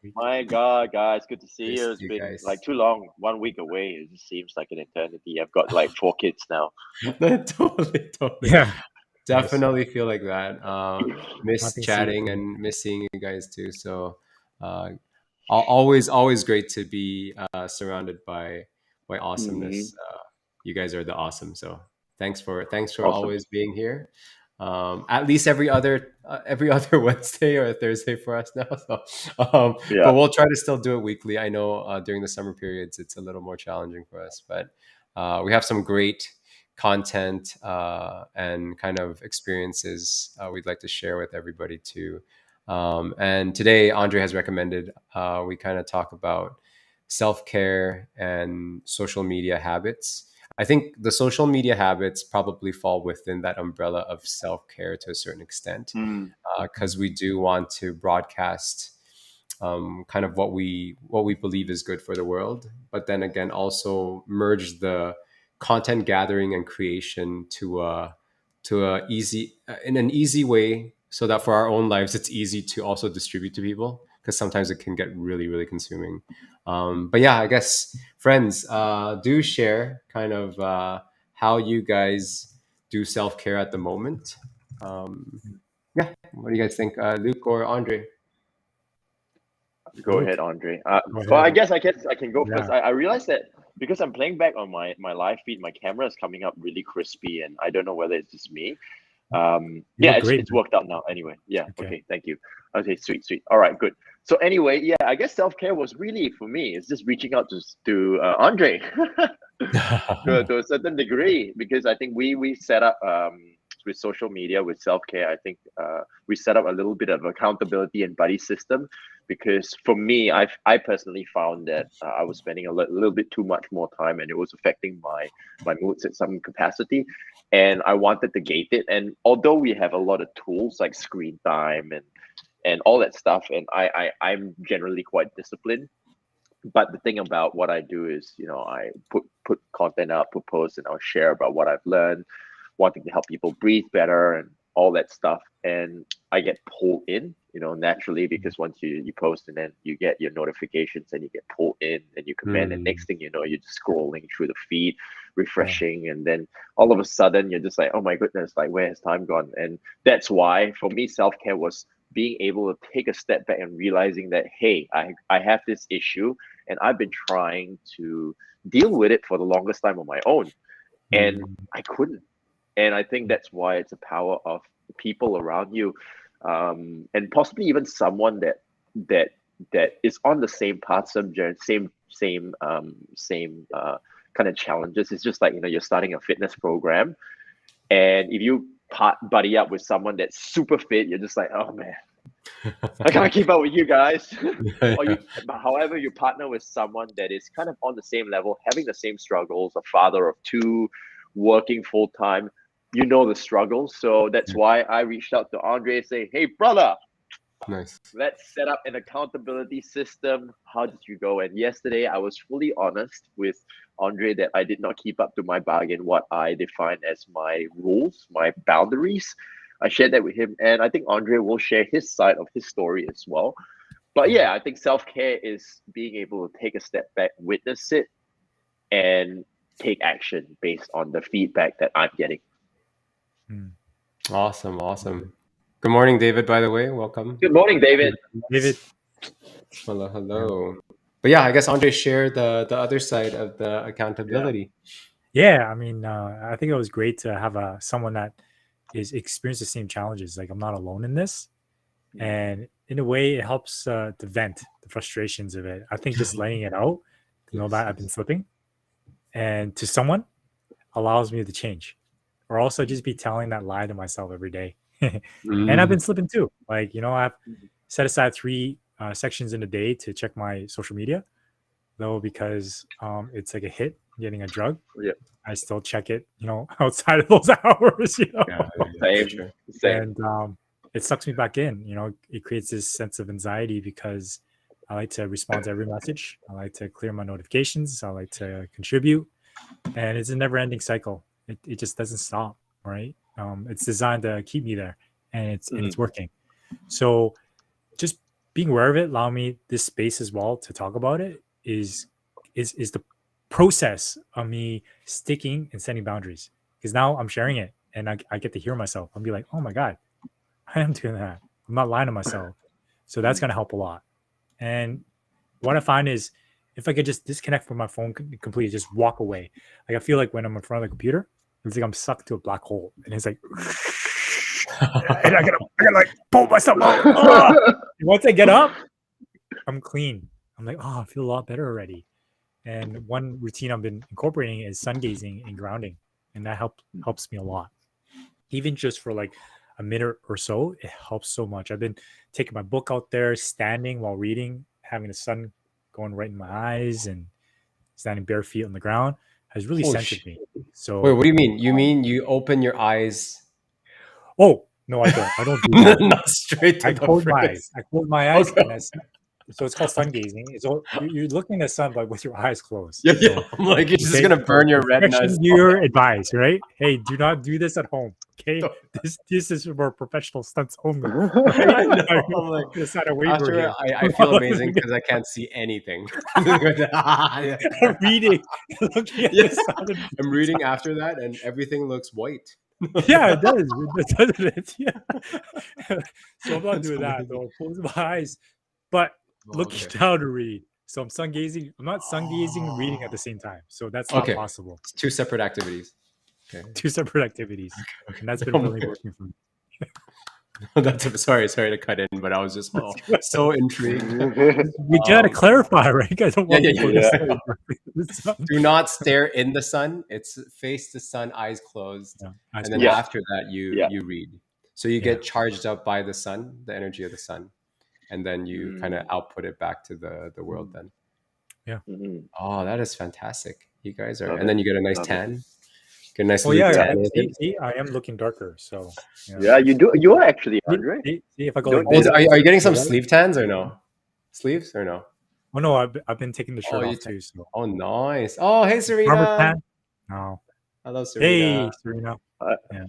week. My God, guys, good to see Nice you. to It's you been like guys. too long. 1 week away. It just seems like an eternity. I've got like 4 kids now. Totally. Yeah, nice. Definitely feel like that. Miss Happy to see you chatting too. and miss seeing you guys too. So, uh, always great to be surrounded by Hmm. awesomeness. You guys are the awesome. So thanks for Awesome. always being here. At least every other Wednesday or Thursday for us now. So, but Yeah. we'll try to still do it weekly. I know during the summer periods it's a little more challenging for us, but we have some great content and kind of experiences we'd like to share with everybody too. And today, Andre has recommended we kind of talk about self care and social media habits. I think the social media habits probably fall within that umbrella of self care to a certain extent, Mm. because we do want to broadcast kind of what we believe is good for the world, but then again also merge the content gathering and creation to a easy in an easy way, so that for our own lives it's easy to also distribute to people, because sometimes it can get really consuming. But yeah, I guess friends, do share kind of how you guys do self-care at the moment. um, yeah, what do you guys think, Luke or Andre? Go Luke, ahead, Andre. go Well, ahead. I guess I can go first. Yeah, I realized that because I'm playing back on my live feed, my camera is coming up really crispy, and I don't know whether it's just me. you Yeah, look it's great, it's man. worked out now. Anyway, yeah. Okay. Okay, thank you. Okay, sweet, sweet. All right, good. So anyway, yeah, I guess self care was really for me. It's just reaching out to Andre to a certain degree because I think we set up with social media with self care. I think we set up a little bit of accountability and buddy system because for me, I personally found that I was spending little bit too much more time and it was affecting my moods at some capacity, and I wanted to gate it. And although we have a lot of tools like screen time and all that stuff, and I'm generally quite disciplined, but the thing about what I do is, I put content up, put posts, and I'll share about what I've learned, wanting to help people breathe better and all that stuff. And I get pulled in, naturally because once you post and then you get your notifications and you get pulled in and you comment, and Mm, next thing you know, you're just scrolling through the feed, Yeah. refreshing, and then all of a sudden you're just like, oh my goodness, like where has time gone? And that's why for me, self care was being able to take a step back and realizing that hey, I have this issue and I've been trying to deal with it for the longest time on my own, and mm, I couldn't. And I think that's why it's a power of the people around you, and possibly even someone that that is on the same path, same kind of challenges. It's just like you're starting a fitness program, and if you buddy up with someone that's super fit, you're just like, oh man, I can't keep up with you guys. Or yeah. you, but however, you partner with someone that is kind of on the same level, having the same struggles, a father of two, working full time, the struggles. So that's why I reached out to Andre and say, hey, brother, Nice. let's set up an accountability system. How did you go? And yesterday, I was fully honest with Andre that I did not keep up to my bargain, what I define as my rules, my boundaries. I shared that with him, and I think Andre will share his side of his story as well. But Yeah. yeah, I think self care is being able to take a step back, witness it, and take action based on the feedback that I'm getting. Mm. Awesome. Good morning, David, by the way. Welcome. Good morning, David. David. Hello, Yeah. hello. But yeah, I guess Andre shared the other side of the Yeah. accountability. Yeah. I mean, I think it was great to have someone that is experienced the same challenges. Like I'm not alone in this, and in a way, it helps to vent the frustrations of it. I think just letting it out, to know Yes, that I've been yes. slipping, and to someone allows me to change, or also just be telling that lie to myself every day. And I've Mm, been slipping too. Like I've set aside three sections in a day to check my social media, though, because it's like a hit getting a drug. Yeah. I still check it, outside of those hours, yeah, for Same. sure. Same. and it sucks me back in. It creates this sense of anxiety because I like to respond to every message. I like to clear my notifications. I like to contribute, and it's a never-ending cycle. It just doesn't stop, right? It's designed to keep me there, and it's Mhm. working. So just being aware of it allow me this space as well to talk about it is the process of me sticking and setting boundaries, because now I'm sharing it and I get to hear myself. I'll be like, oh my god, I am doing that. I'm not lying to myself. So that's going to help a lot. And what I find is if I could just disconnect from my phone completely, just walk away. Like I feel like when I'm in front of the computer, it's like I'm sucked to a black hole, and it's like, and I gotta like pull myself out. Ah! And once I get up, I'm clean. I'm like, oh, I feel a lot better already. And one routine I've been incorporating is sun gazing and grounding, and that helps me a lot. Even just for like a minute or so, it helps so much. I've been taking my book out there, standing while reading, having the sun going right in my eyes, and standing bare feet on the ground has really centered me. So Wait, what do you mean? You mean you open your eyes? Oh no, I don't do that. Not straight to I the close my face. eyes. I close my eyes, Okay. and so it's called sun gazing. So you're looking at the sun, but with your eyes closed. Yeah, yeah. So, I'm like, you're just okay, gonna burn your retinas. professional viewer advice, right? Hey, do not do this at home. Okay, No. this is for professional stunts only. I know. Right? I'm like, It's not a waiver after here. I feel amazing because I can't see anything. Yeah. I'm reading, looking at Yeah. the sun. I'm reading after that, and everything looks white. Yeah, it does. Doesn't it? Yeah. So I'm not That's doing that. amazing. Though. Close my eyes, but looking Okay. down to read. So I'm sun gazing. I'm not sun gazing and reading at the same time. So that's not Okay. possible. It's two separate activities. Okay. Two separate activities, and that's been Oh really my- working for me. sorry to cut in, but I was just so intrigued. We gotta clarify, right? I don't want yeah, people yeah. to say Do not stare in the sun. It's face the sun, eyes closed, and then Yeah. after that you Yeah. you read. So you Yeah. get charged up by the sun, the energy of the sun, and then you kind of output it back to the world. Then, Mhm. oh, that is fantastic. You guys are, Love and then it. you get a nice Love it. tan. Get a nice Oh Luke yeah, tan yeah. with it. See, I am looking darker. So Yeah, you do. You are actually, Andre. See, if I go Don't like Oh, this, are you getting some right? sleeve tans or no? Sleeves or no? Oh no, I've been taking the shirt you off too. So Oh, nice. Oh, hey, farmer Serena. tan. No. Hello, Serena. Hey, Serena. Uh, Yeah,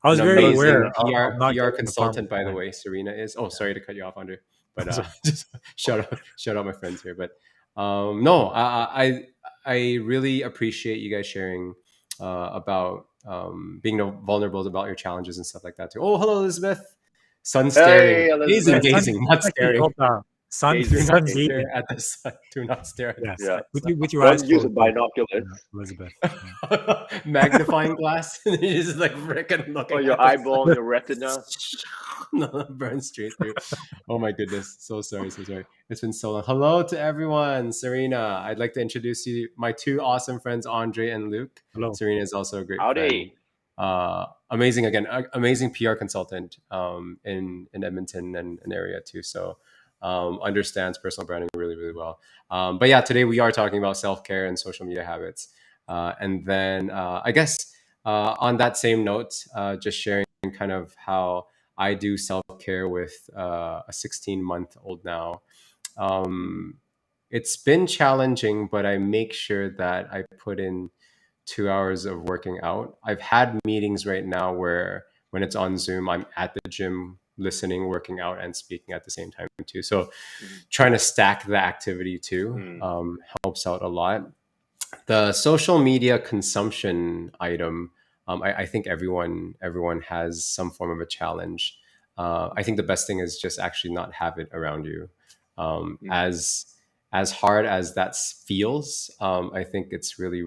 I was An very amazing aware of PR, not PR getting the consultant, farmer by the tan. way. Serena is. Oh, sorry to cut you off, Andre. But That's okay. just shout out my friends here. But no, I really appreciate you guys sharing about being vulnerable about your challenges and stuff like that too. Oh, hello, Elizabeth. Sun staring, Hey, Elizabeth. gazing, not It's actually staring. called, sun Gazing. Do sun not gazing. stare at the sun. Do not stare at Yes, the Yeah. sun. with your eyes Don't use closed, binoculars. Elizabeth. Magnifying glass. You just like freaking looking Or your at the eyeball, your retina. no, burn straight through. Oh my goodness. So sorry. It's been so long. Hello to everyone. Serena, I'd like to introduce you my two awesome friends, Andre and Luke. Hello. Serena is also a great Howdy. friend. Amazing again, amazing PR consultant in Edmonton and an area too. So understands personal branding really, really well. But yeah, today we are talking about self-care and social media habits. And then I guess on that same note, just sharing kind of how I do self-care with a 16-month-old now. It's been challenging, but I make sure that I put in 2 hours of working out. I've had meetings right now where when it's on Zoom, I'm at the gym listening, working out, and speaking at the same time too. So trying to stack the activity too helps out a lot. The social media consumption item, I think everyone has some form of a challenge. I think the best thing is just actually not have it around you. As hard as that feels, I think it's really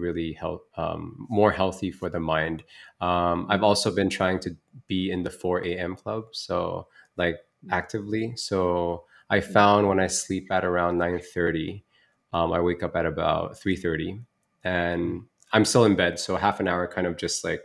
more healthy for the mind. I've also been trying to be in the 4 a.m. club, so like actively. So I found when I sleep at around 9:30, I wake up at about 3:30, and I'm still in bed. So half an hour, kind of just like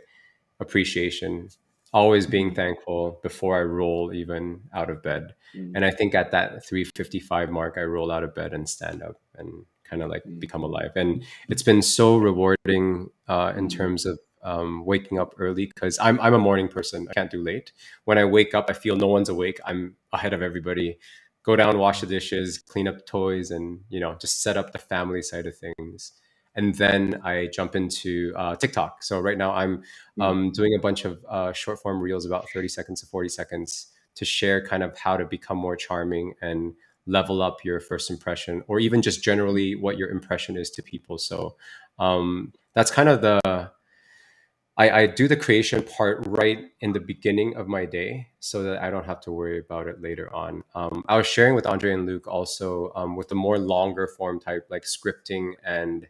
appreciation, always being thankful before I roll even out of bed. And I think at that 3:55 mark, I roll out of bed and stand up and kind of like become alive. And it's been so rewarding in terms of waking up early, because I'm a morning person. I can't do late. When I wake up, I feel no one's awake. I'm ahead of everybody. Go down, wash the dishes, clean up toys, and just set up the family side of things. And then I jump into TikTok. So right now I'm doing a bunch of short form reels, about 30 seconds to 40 seconds, to share kind of how to become more charming and level up your first impression, or even just generally what your impression is to people. So that's kind of I do the creation part right in the beginning of my day so that I don't have to worry about it later on. I was sharing with Andre and Luke also with the more longer form type, like scripting and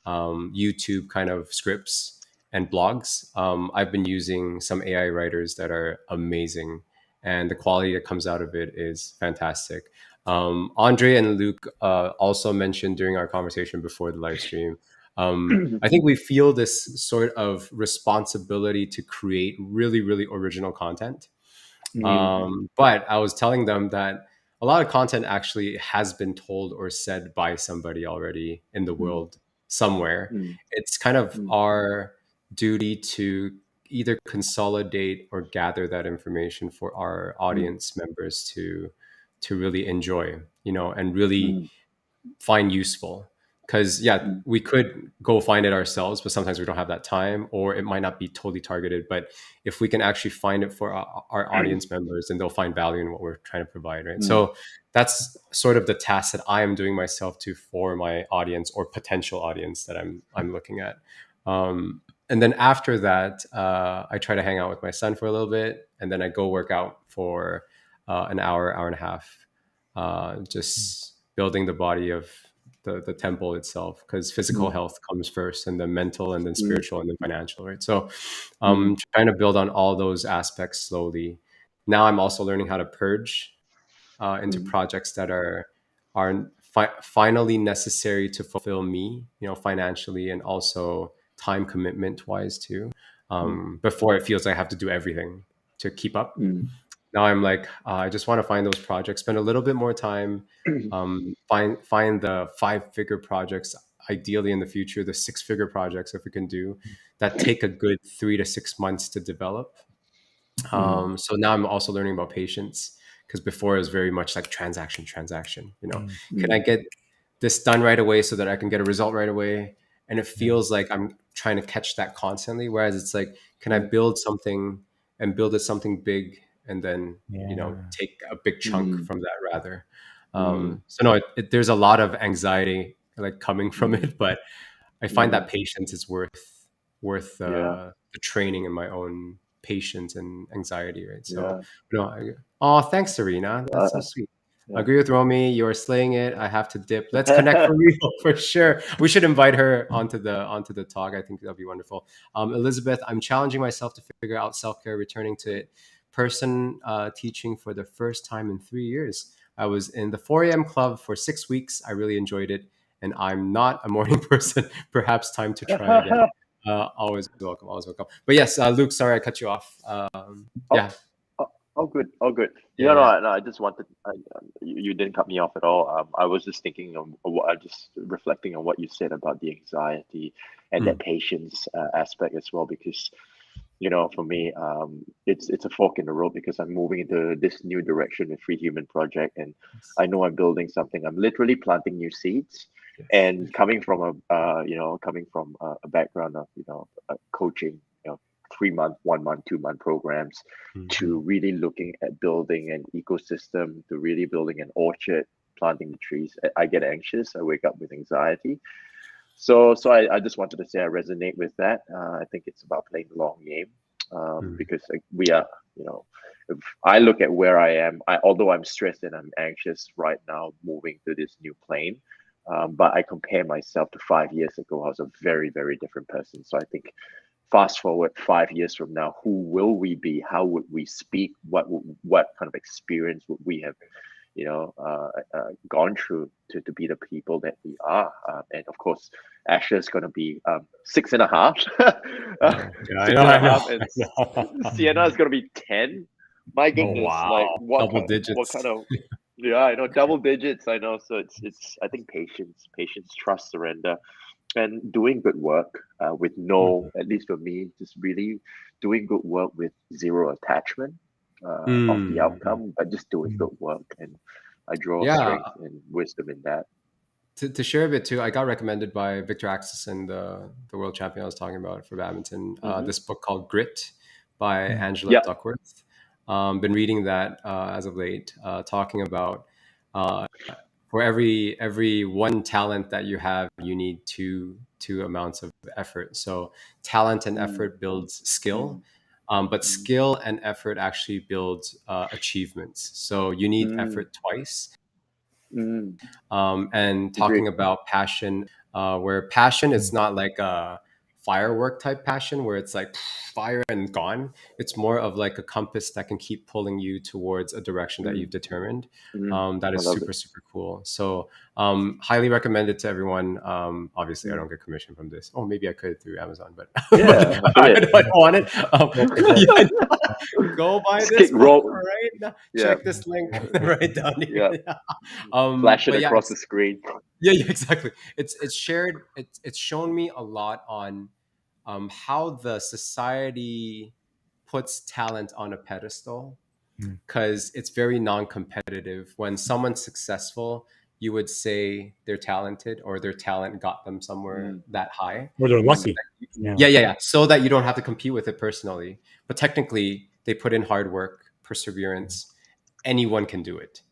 YouTube kind of scripts and blogs. I've been using some AI writers that are amazing, and the quality that comes out of it is fantastic. Andre and Luke also mentioned during our conversation before the live stream. I think we feel this sort of responsibility to create really, really original content. But I was telling them that a lot of content actually has been told or said by somebody already in the world somewhere. It's kind of our duty to either consolidate or gather that information for our audience members to really enjoy, and really find useful. Because we could go find it ourselves, but sometimes we don't have that time, or it might not be totally targeted. But if we can actually find it for our audience members, then they'll find value in what we're trying to provide, right? So that's sort of the task that I am doing myself to for my audience or potential audience that I'm looking at. And then after that, I try to hang out with my son for a little bit, and then I go work out for an hour and a half, just building the body of the temple itself, because physical health comes first, and then mental, and then spiritual, and then financial, right? So trying to build on all those aspects slowly. Now I'm also learning how to purge into projects that are finally necessary to fulfill me, financially, and also time commitment wise too. Before it feels like I have to do everything to keep up. Now I'm like, I just want to find those projects, spend a little bit more time, find the 5-figure projects, ideally in the future, the 6-figure projects, if we can do, that take a good 3 to 6 months to develop. So now I'm also learning about patience, because before it was very much like transaction. Can I get this done right away so that I can get a result right away? And it feels like I'm trying to catch that constantly. Whereas it's like, can I build something and build it something big, and then take a big chunk from that rather. So no, there's a lot of anxiety like coming from it, but I find that patience is worth the training in my own patience and anxiety, right? So thanks, Serena, that's so sweet. I agree with Romy. You're slaying it. I have to dip. Let's connect for real, for sure. We should invite her onto the talk. I think that'll be wonderful. Elizabeth, I'm challenging myself to figure out self-care, returning to it. Person teaching for the first time in 3 years. I was in the 4 a.m. club for 6 weeks. I really enjoyed it, and I'm not a morning person. Perhaps time to try again. Always welcome. But yes, Luke, sorry I cut you off. All good. No, I just wanted. You didn't cut me off at all. I was just thinking of just reflecting on what you said about the anxiety and that patience aspect as well, because for me, it's a fork in the road, because I'm moving into this new direction with Free Human Project, and I know I'm building something. I'm literally planting new seeds, and coming from a background of coaching, 3-month, 1-month, 2-month programs, to really looking at building an ecosystem, to really building an orchard, planting the trees. I get anxious. I wake up with anxiety. So I just wanted to say I resonate with that. I think it's about playing the long game, because we are, if I look at where I am, although I'm stressed and I'm anxious right now, moving to this new plane, but I compare myself to 5 years ago. I was a very, very different person. So I think fast forward 5 years from now, who will we be? How would we speak? What kind of experience would we have gone through to be the people that we are? And of course, Asher is going to be 6.5. 6.5, and Sienna is going to be 10. My goodness, like what double digits. What kind of I know, double digits. I know. So it's I think patience, trust, surrender, and doing good work with no, at least for me, just really doing good work with zero attachment of the outcome, but just doing good work. And I draw strength and wisdom in that. To share a bit too, I got recommended by Victor Axelson, the world champion I was talking about for badminton, this book called Grit by Angela Duckworth. Been reading that as of late, talking about uh, for every one talent that you have, you need two amounts of effort. So talent and Mm, effort builds skill, mm, but mm, skill and effort actually builds achievements. So you need mm, effort twice. mm. And Agreed. talking about passion, where passion Mm. is not like a firework type passion where it's like fire and gone. It's more of like a compass that can keep pulling you towards a direction that Mm, you've determined. mm. That I is love it. super, super cool. So highly recommended to everyone. Obviously I Mm. don't get commission from this. Oh, maybe I could through Amazon, but Yeah, I affiliate. don't want it. Go for it. Yeah, go buy Just this kick book roll. right now. Yeah, Check this link right down yeah. here. Flash it But yeah, across the screen. yeah, exactly. It's shared. It's shown me a lot on how the society puts talent on a pedestal Mm. because it's very non-competitive. When someone's successful, you would say they're talented or their talent got them somewhere Mm, that high. Or they're mm, So lucky. that, Yeah. yeah. So that you don't have to compete with it personally. But technically, they put in hard work, perseverance. Anyone can do it.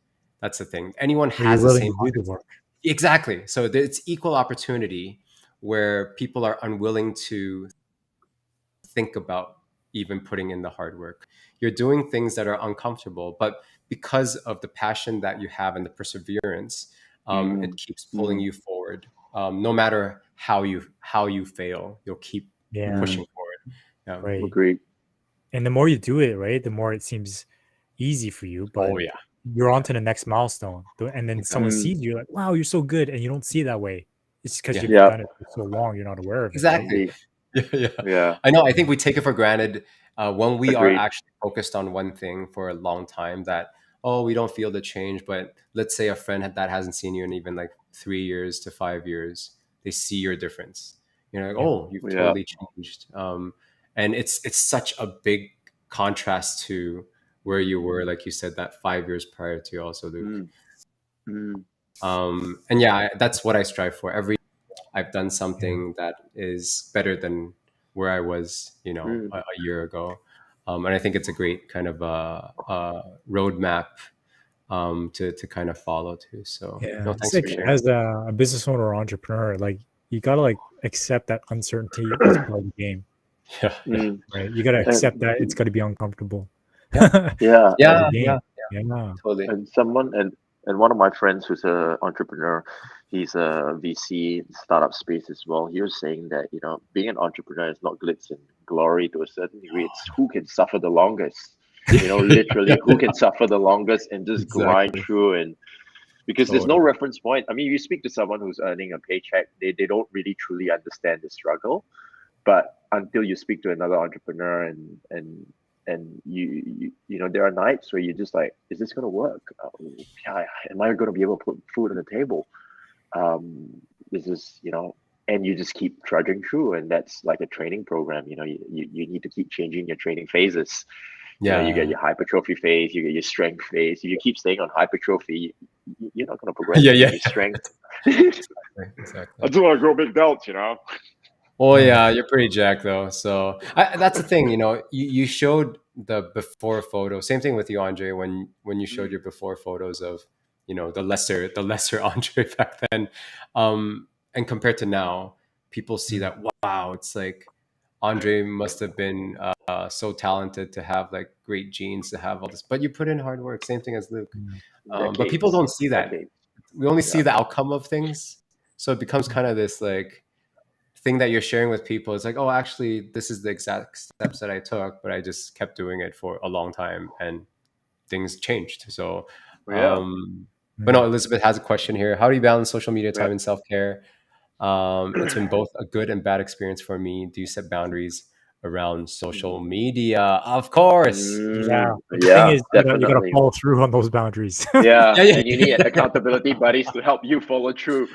That's the thing. Anyone Are you has the willing same. to do the work? Exactly. So it's equal opportunity where people are unwilling to think about even putting in the hard work. You're doing things that are uncomfortable, but because of the passion that you have and the perseverance, mm, it keeps pulling mm, you forward. No matter how you fail, you'll keep Yeah. mm. pushing forward. Yeah. Right. Agreed. And the more you do it, right, the more it seems easy for you, but Oh yeah. you're Oh on yeah. to the next milestone. And then someone Exactly. Mm, sees you like, wow, you're so good. And you don't see it that way. It's because Yeah. you've yeah, done it for so long, you're not aware of it, right? Exactly. indeed. Yeah, yeah. Yeah, I know. I think we take it for granted when we are agreed. actually focused on one thing for a long time that, oh, we don't feel the change. But let's say a friend that hasn't seen you in even like 3 years to 5 years, they see your difference. You're like, Yeah. oh, you've Yeah. totally changed. And it's such a big contrast to where you were, like you said, that 5 years prior to also, Luke. Mm, mm, And yeah, that's what I strive for. I've done Yeah. something that is better than where I was, mm. a year ago. And I think it's a great kind of roadmap to kind of follow too. So, Yeah. no, It's thanks for like Mm. sharing. as a business owner or entrepreneur, like you gotta like accept that uncertainty is part of the game, Yeah, yeah, Mm. right? You gotta accept And that it's gotta be uncomfortable. yeah, yeah, Part of the yeah, game. yeah, Yeah. totally. and someone and one of my friends who's a entrepreneur, he's a VC in startup space as well. He was saying that being an entrepreneur is not glitz and glory to a certain degree. It's who can suffer the longest. Literally who can suffer the longest and just grind Exactly. through, and because there's no Totally. reference point. I mean, you speak to someone who's earning a paycheck, they don't really truly understand the struggle. But until you speak to another entrepreneur and there are nights where you're just like, is this going to work? Yeah, am I going to be able to put food on the table? This is and you just keep trudging through, and that's like a training program. You need to keep changing your training phases. You get Yeah, your hypertrophy phase, you get your strength phase. If you keep staying on hypertrophy, you're not going to progress yeah, to yeah. any strength. Exactly. Until I grow big belts. Oh Mm. yeah, you're pretty jacked though. So that's the thing, you showed the before photo. Same thing with you, Andre, when you showed Mm, your before photos of, the lesser Andre back then, and compared to now, people see Mm. that, wow, it's like Andre must have been so talented to have like great genes to have all this, but you put in hard work. Same thing as Luke, Mm. but people decades, don't see that. decades. We only Yeah. see the outcome of things, so it becomes kind of this like thing that you're sharing with people. It's like, oh, actually this is the exact steps that I took, but I just kept doing it for a long time and things changed. So Yeah. but no, Mm. Elizabeth has a question here. How do you balance social media Yeah. time and self-care? It's been both a good and bad experience for me. Do you set boundaries around social media? Of course. Yeah. But the thing Yeah, is, you gotta definitely. follow through on those boundaries. Yeah, Yeah, yeah, and you need accountability buddies to help you follow through.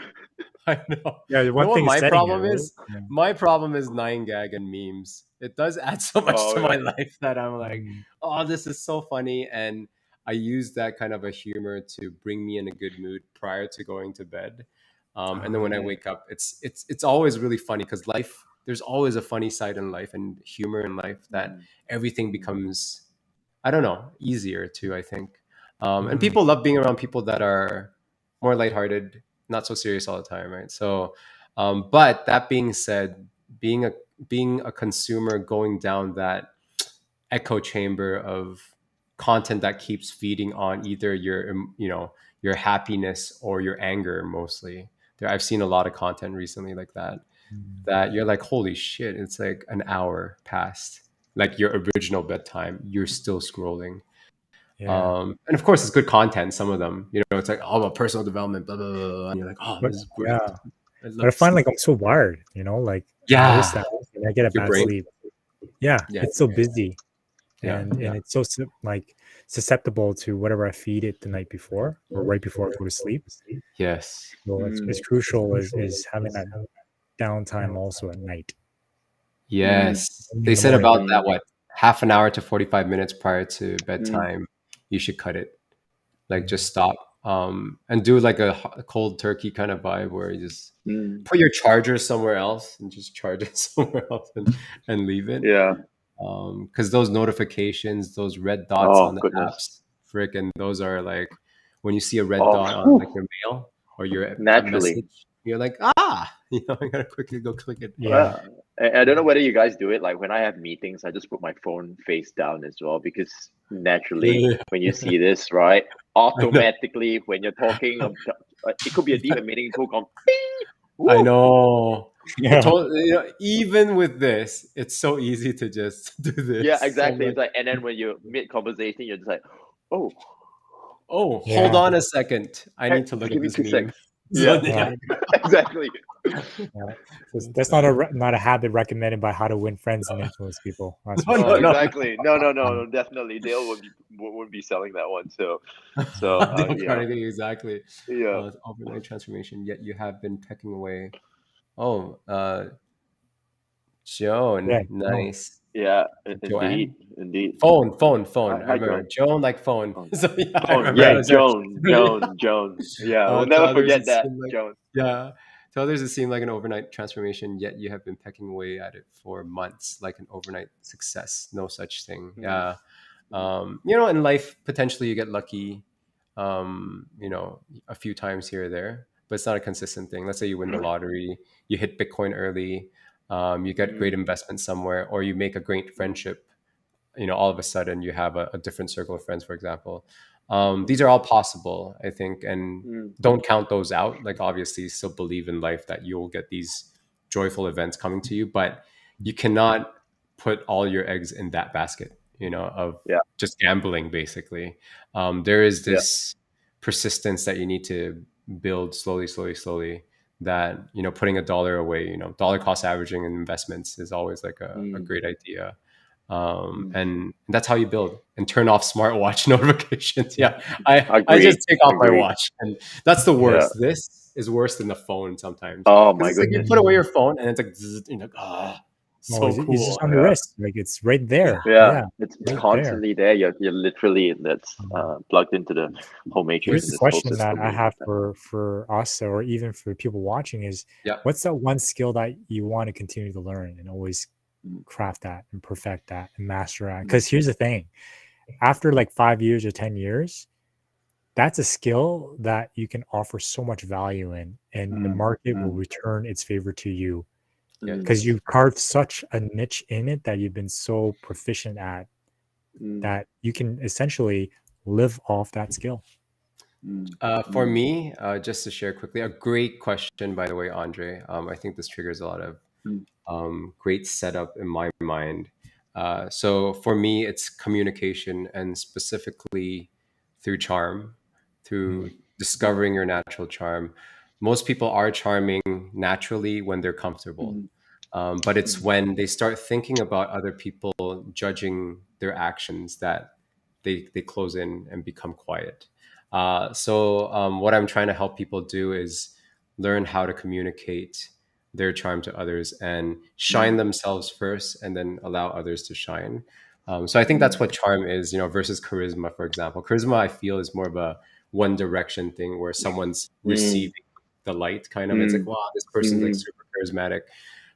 I know. Yeah, You know one what thing is my setting it, problem right? is? Yeah. My problem is 9gag and memes. It does add so much Oh to my yeah. life that I'm like, Mm. oh, this is so funny. And I use that kind of a humor to bring me in a good mood prior to going to bed. And then when I Okay. wake up, it's always really funny because there's always a funny side in life and humor in life that Mm, everything mm, becomes, I don't know, easier to, I think. And people love being around people that are more lighthearted, not so serious all the time, right? So, but that being said, being a being a consumer, going down that echo chamber of content that keeps feeding on either your your happiness or your anger mostly. I've seen a lot of content recently like that, that you're like, holy shit, it's like an hour past like your original bedtime, you're still scrolling. Yeah. And of course it's good content, some of them, it's like all about personal development, blah blah blah, blah, and you're like, oh, But this is great. yeah. I But I love find sleep. like I'm so wired, like I notice Yeah, that when I get a your bad brain. sleep. Yeah, Yeah, it's so busy yeah, and yeah. it's so like susceptible to whatever I feed it the night before or right before I go to sleep. Yes. So it's crucial is having that downtime also at night. Yes. In They the said morning. about that, what, half an hour to 45 minutes prior to Mm. bedtime, you should cut it. Like just stop. And do like a cold turkey kind of vibe where you just Mm. put your charger somewhere else and just charge it somewhere else and leave it. Yeah. Because those notifications, those red dots Oh on the goodness. apps, frickin', those are like when you see a red Oh, dot on like your mail or your naturally. message, you're like, I gotta quickly go click it. Yeah. I don't know whether you guys do it. Like when I have meetings, I just put my phone face down as well because naturally, Yeah. when you see this, right, automatically when you're talking, it could be a deep and meaningful talk. I Woo! know. Yeah. Even with this, it's so easy to just do this. Yeah, so exactly. much. It's like, and then when you're mid conversation, you're just like, oh, Oh, Yeah. hold on a second. I need to look give at me this 2 meme. seconds. So, Yeah, exactly. Yeah. That's not a habit recommended by How to Win Friends and Influence People. That's for No, Oh, sure. no. exactly. No, definitely. Dale would be selling that one. So, Dale yeah, Carnegie, exactly. yeah, Overnight transformation, yet you have been pecking away. Oh, Yeah. Joan, No. nice. yeah. Joanne? Indeed. Phone. I Hi, remember Joan. Joan like phone. Oh, So yeah, I Joan. remember. Yeah, I was there. Joan. Yeah, we'll To never others, forget it that, seemed like Joan. yeah. To others, it seemed like an overnight transformation. Yet you have been pecking away at it for months, like an overnight success. No such thing. Mm, Yeah. In life, potentially you get lucky. A few times here or there, but it's not a consistent thing. Let's say you win the lottery, you hit Bitcoin early, you get great mm, investment somewhere, or you make a great friendship. All of a sudden you have a different circle of friends, for example. These are all possible, I think, and mm, don't count those out. Like obviously still believe in life that you'll get these joyful events coming to you, but you cannot put all your eggs in that basket, of yeah, just gambling basically. There is yeah. this persistence that you need to build slowly, that putting $1 away, dollar cost averaging in investments is always like a Mm, great idea. mm. And that's how you build, and turn off smartwatch notifications. Yeah, I Agreed. just take off my Agreed. watch, and that's the Yeah. worst. This is worse than the phone sometimes, Oh because my it's like you goodness. put away your phone and it's like zzz, you're like, No, so it's cool. just on the Yeah. wrist. Like it's right there. Yeah, Yeah. it's Right there. constantly there. You're literally that's plugged into the whole matrix Here's and the this whole question that system. I have for us or even for people watching is Yeah. what's that one skill that you want to continue to learn and always craft that and perfect that and master that? Because here's the thing, after like 5 years or 10 years, that's a skill that you can offer so much value in, and the market will return its favor to you Mm, because you've carved such a niche in it that you've been so proficient at mm, that you can essentially live off that skill. For me, just to share quickly, a great question, by the way, Andre. I think this triggers a lot of great setup in my mind. So for me, it's communication, and specifically through charm, through discovering your natural charm. Most people are charming naturally when they're comfortable, mm, but it's when they start thinking about other people, judging their actions, that they close in and become quiet. So what I'm trying to help people do is learn how to communicate their charm to others and shine themselves first, and then allow others to shine. So I think that's what charm is, versus charisma, for example. Charisma, I feel, is more of a one direction thing where someone's mm, receiving the light, kind of. It's like, mm, wow, this person's like mm, super charismatic.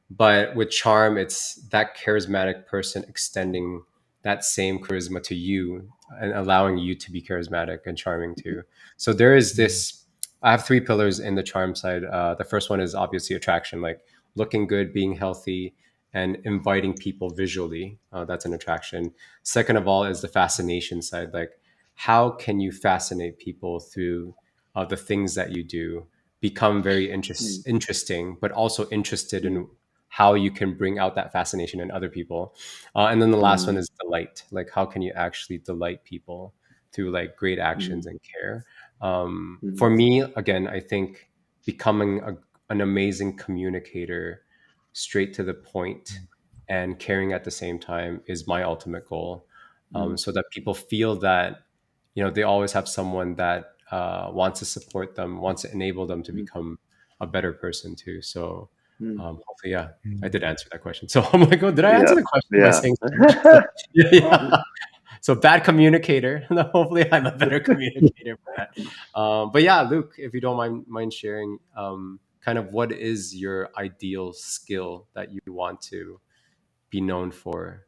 But with charm, it's that charismatic person extending that same charisma to you and allowing you to be charismatic and charming too. So there is this. I have three pillars in the charm side. The first one is obviously attraction, like looking good, being healthy, and inviting people visually. That's an attraction. Second of all is the fascination side, like how can you fascinate people through the things that you do, become very Mm, interesting, but also interested in how you can bring out that fascination in other people. And then the last one mm, is delight. Like, how can you actually delight people through like great actions mm, and care? For mm, me, again, I think becoming an amazing communicator, straight to the point, and caring at the same time is my ultimate goal. mm, So that people feel that they always have someone that wants to support them, wants to enable them to mm, become a better person too. So mm. hopefully, yeah, I Mm. did answer that question. So I'm like, oh, did I answer Yeah, the question by yeah. saying so much? So, yeah, yeah. So bad communicator. Hopefully, I'm a better communicator for that. But yeah, Luke, if you don't mind sharing, kind of what is your ideal skill that you want to be known for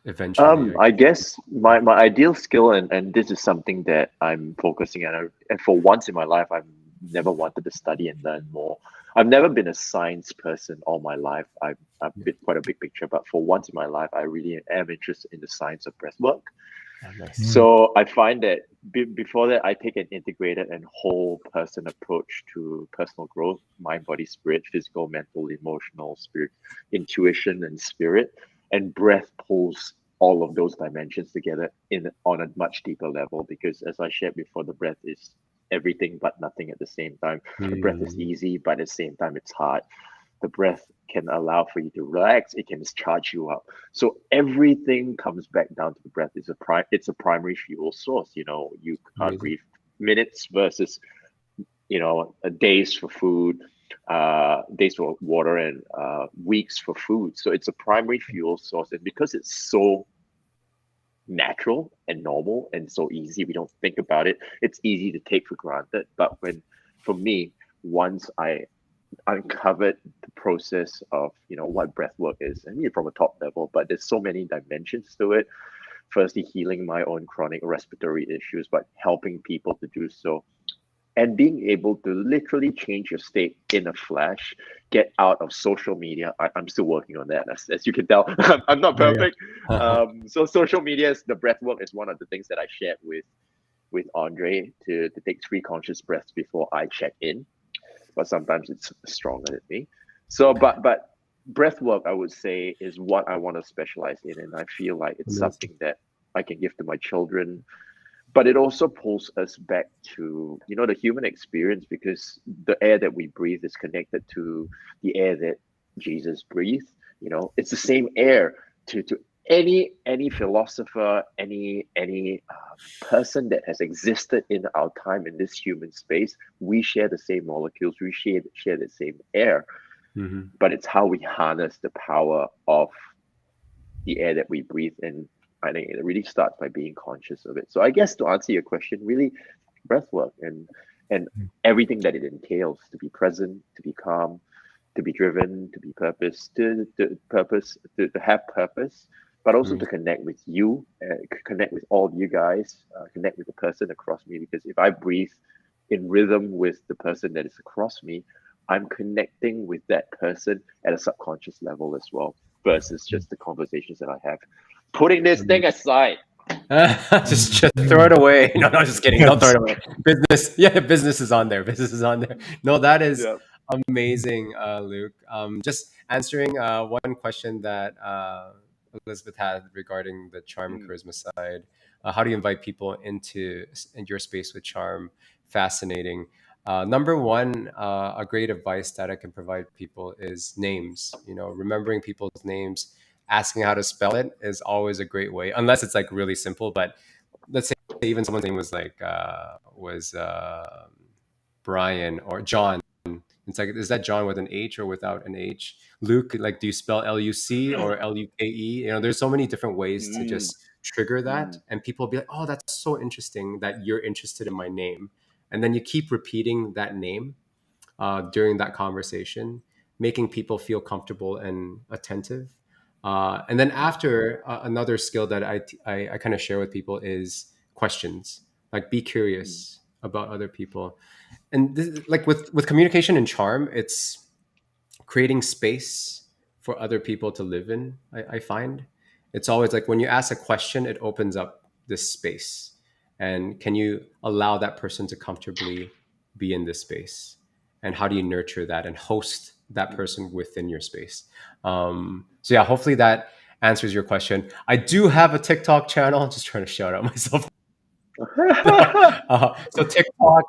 eventually? I guess my ideal skill, and this is something that I'm focusing on, and for once in my life, I've never wanted to study and learn more. I've never been a science person all my life. I've been quite a big picture, but for once in my life, I really am interested in the science of breath work. Nice. Mm. So I find that before that, I take an integrated and whole person approach to personal growth, mind, body, spirit, physical, mental, emotional, spirit, intuition, and spirit. And breath pulls all of those dimensions together in on a much deeper level because, as I shared before, the breath is everything but nothing at the same time. The breath is Mm, easy, but at the same time, it's hard. The breath can allow for you to relax. It can charge you up. So everything comes back down to the breath. It's a primary fuel source. You can't amazing. breathe minutes versus days for food, days for water, and weeks for food. So it's a primary fuel source, and because it's so natural and normal and so easy, we don't think about it. It's easy to take for granted. But for me, once I uncovered the process of what breath work is, I mean from a top level, but there's so many dimensions to it. Firstly, healing my own chronic respiratory issues, but helping people to do so, and being able to literally change your state in a flash, get out of social media. I'm still working on that, as you can tell. I'm not Yeah, perfect. yeah. So social media is the breath work is one of the things that I shared with Andre to take 3 conscious breaths before I check in, but sometimes it's stronger than me. So, but breath work, I would say, is what I want to specialize in, and I feel like it's Amazing. something that I can give to my children. But it also pulls us back to the human experience because the air that we breathe is connected to the air that Jesus breathed. It's the same air to any philosopher, any person that has existed in our time in this human space. We share the same molecules, we share the same air, Hmm. but it's how we harness the power of the air that we breathe. And I think it really starts by being conscious of it. So I guess to answer your question, really breath work and everything that it entails, to be present, to be calm, to be driven, to be to have purpose, but also to connect with you, connect with all of you guys, connect with the person across me. Because if I breathe in rhythm with the person that is across me, I'm connecting with that person at a subconscious level as well, versus just the conversations that I have. Putting this thing aside. Just throw it away. No, no, just kidding. Don't throw it away. Business, yeah, business is on there. Business is on there. No, that is Yeah. amazing, Luke. Just answering one question that Elizabeth had regarding the charm and Mm, charisma side. How do you invite people in your space with charm? Fascinating. Number one, a great advice that I can provide people is names. Remembering people's names, asking how to spell it is always a great way, unless it's like really simple. But let's say even someone's name was like Brian or John. It's like, is that John with an H or without an H? Luke, like, do you spell Luc or Luke? There's so many different ways to mm, just trigger that, mm, and people will be like, oh, that's so interesting that you're interested in my name, and then you keep repeating that name during that conversation, making people feel comfortable and attentive. And then after, another skill that I kind of share with people is questions. Like, be curious about other people. And this, like with communication and charm, it's creating space for other people to live in. I find it's always like when you ask a question, it opens up this space. And can you allow that person to comfortably be in this space? And how do you nurture that and host that person within your space? So yeah, hopefully that answers your question. I do have a TikTok channel. I'm just trying to shout out myself. So TikTok,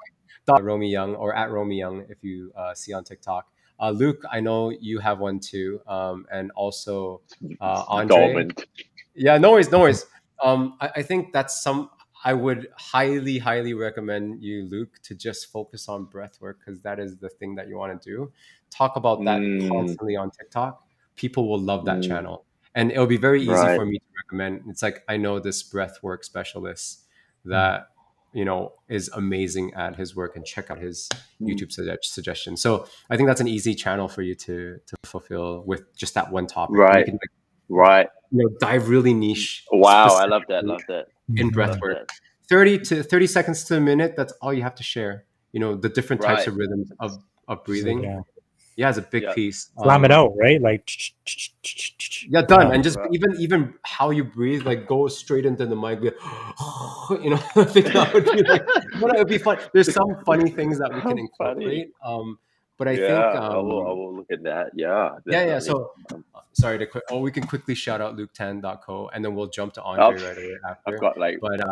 Romy Young, or at Romy Young, if you see on TikTok. Luke, I know you have one too, and also Andre. Dormant. Yeah, no worries, no worries. I think that's some. I would highly, highly recommend you, Luke, to just focus on breath work, because that is the thing that you want to do. Talk about that constantly on TikTok. People will love that channel, and it'll be very easy Right. for me to recommend. It's like, I know this breath work specialist that is amazing at his work, and check out his YouTube suggestions. So I think that's an easy channel for you to fulfill with just that one topic. And Right. you can Right. dive really niche. Wow, I love that. specifically Love that. in breath Love work. that. 30 seconds to a minute. That's all you have to share. The different types Right. of rhythms of Just breathing. like, Yeah, it's a big Yeah. piece. slam it out, right? Like, Yeah, done. Yeah. And just Right. even how you breathe, like go straight into the mic. Be like, I think that would be like, it would be fun. There's some funny things that we How can funny. incorporate. But I Yeah, think I will look at that. Yeah. yeah. Definitely. So sorry to we can quickly shout out luke10.co, and then we'll jump to Andre right away after. I've got like But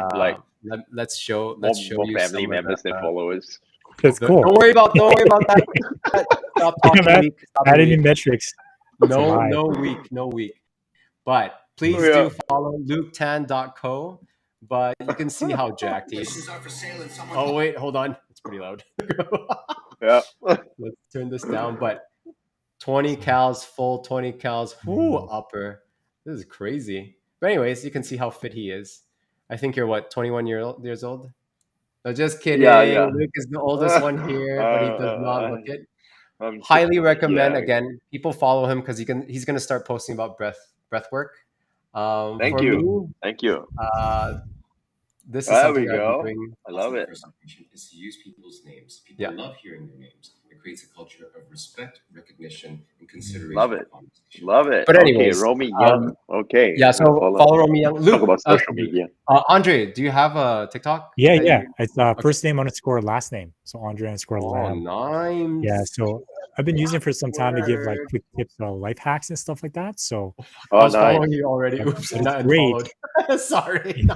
let's show more you family some members of than the, followers. That's cool. Don't worry about that. Stop talking man. weak. Stop Add being any weak. metrics. No weak. But please Yeah. do follow luke10.co. But you can see how jacked he is. Oh wait, hold on. It's pretty loud. Yeah. Let's turn this down. But 20 cals, full 20 cals, upper. This is crazy. But anyways, you can see how fit he is. I think you're what, 21 years old? No, just kidding. Yeah. Luke is the oldest one here, but he does not look it. Highly recommend. Again, people follow him because he's gonna start posting about breath work. Thank for you. me, Thank you. this is There something we I've been go. doing. I love it. Is to use people's names. People love hearing their names. It creates a culture of respect, recognition, and consideration. Love it. Love it. But anyways, okay, Romy Young. Okay. Yeah, so follow Romy Young. Talk Luke, about social media. Andre, do you have a TikTok? Yeah, that yeah. you- It's first name underscore last name. So Andre underscore Oh, Lamb. nice. Yeah, so I've been using it for some time to give like quick tips on life hacks and stuff like that. So I Oh, was following nice. you already. But Oops, it's not great. unfollowed. Sorry.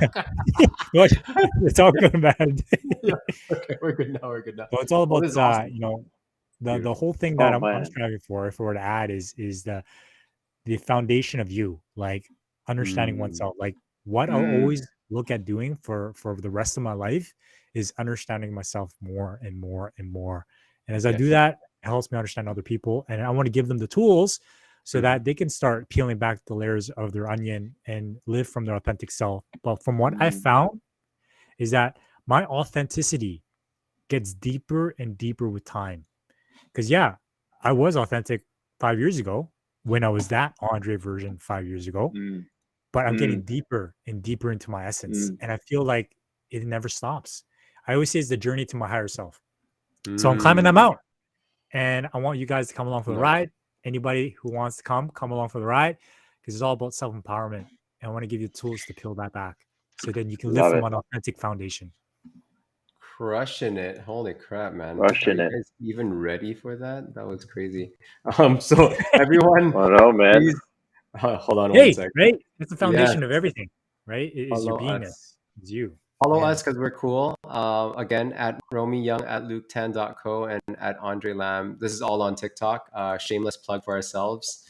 What? It's all good, man. Okay, we're good now. So it's all about this is awesome. the whole thing that Oh, I'm man. striving for, if I were to add, is the foundation of you, like understanding oneself. Like what I'll always look at doing for the rest of my life is understanding myself more and more and more. And as I do that, it helps me understand other people, and I want to give them the tools so that they can start peeling back the layers of their onion and live from their authentic self. But from what I found is that my authenticity gets deeper and deeper with time. Because yeah, I was authentic 5 years ago when I was that Andre version 5 years ago, but I'm getting deeper and deeper into my essence, and I feel like it never stops. I always say it's the journey to my higher self. So I'm climbing that mountain, and I want you guys to come along for the ride. Anybody who wants to come along for the ride, because it's all about self-empowerment. And I want to give you tools to peel that back so then you can live Love from it. an authentic foundation. Crushing it. Holy crap, man. Crushing Are you it. guys even ready for that? That was crazy. So everyone, I know, man. please hold on one Hey, second. right? That's the foundation Yes. of everything, right? It is your Follow beingness. us. It's you. Follow Yeah. us because we're cool. Again, at Romy Young, at Luke10.co, and at Andre Lamb. This is all on TikTok. Shameless plug for ourselves.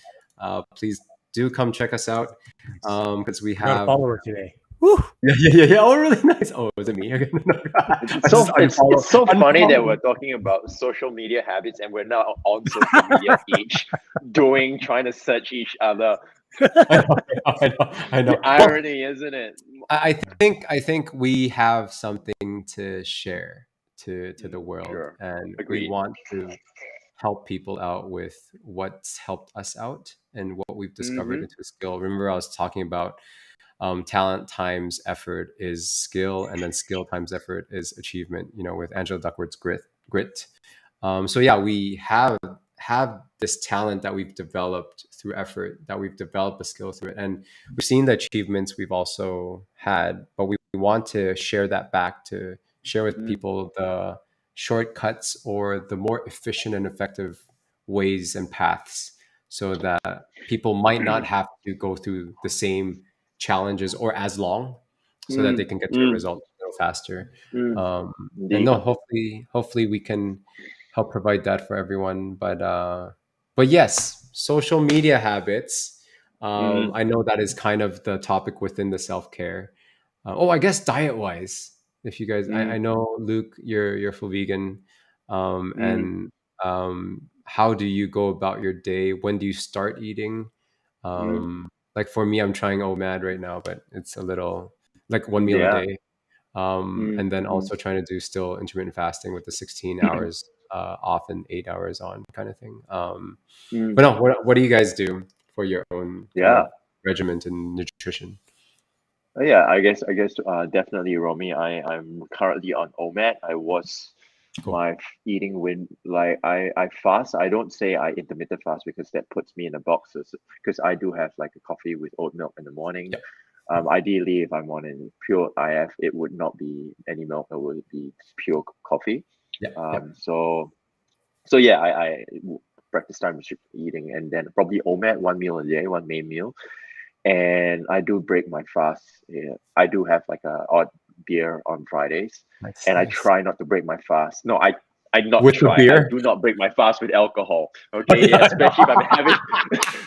Please do come check us out because we I got a have. follower today. Woo! Yeah. Oh, really nice. Oh, was it me? It's so funny that we're talking about social media habits and we're now on social media each trying to search each other. I know. The irony, isn't it? I think we have something to share to the world, Sure. and Agreed. we want to help people out with what's helped us out and what we've discovered Mm-hmm. into a skill. Remember, I was talking about talent times effort is skill, and then skill times effort is achievement. With Angela Duckworth's grit. So yeah, we have this talent that we've developed through effort, that we've developed a skill through it, and we've seen the achievements we've also had, but we want to share that back, to share with Mm. people the shortcuts or the more efficient and effective ways and paths, so that people might not have to go through the same challenges or as long, so that they Mm. can get to a Mm. result a little faster. Mm. And Indeed. no, hopefully we can help provide that for everyone. But yes, social media habits. Mm. I know that is kind of the topic within the self-care. Oh, I guess diet wise, if you guys, I Mm. know Luke, you're full vegan, Mm. and how do you go about your day? When do you start eating? Mm. Like for me, I'm trying OMAD right now, but it's a little like one meal a Yeah. day, Mm. and then Mm. also trying to do still intermittent fasting with the 16 hours off and 8 hours on kind of thing. Mm. But no, what do you guys do for your own kind Yeah. of regiment and nutrition? Yeah, I guess definitely, Romy. I'm currently on OMAD. I was Cool. my eating when like I fast. I don't say I intermittent fast because that puts me in a box, because I do have like a coffee with oat milk in the morning. Yep. Ideally, if I'm on a pure IF, it would not be any milk. It would be pure coffee. Yep. Yep. So yeah, I practice time restricted eating, and then probably OMAD, one meal a day, one main meal, and I do break my fast. Yeah, I do have like a odd beer on Fridays, Nice. and I Nice. try not to break my fast. No, I not With the try. I beer? do not break my fast with alcohol. Oh, Okay, yeah, especially if I'm having,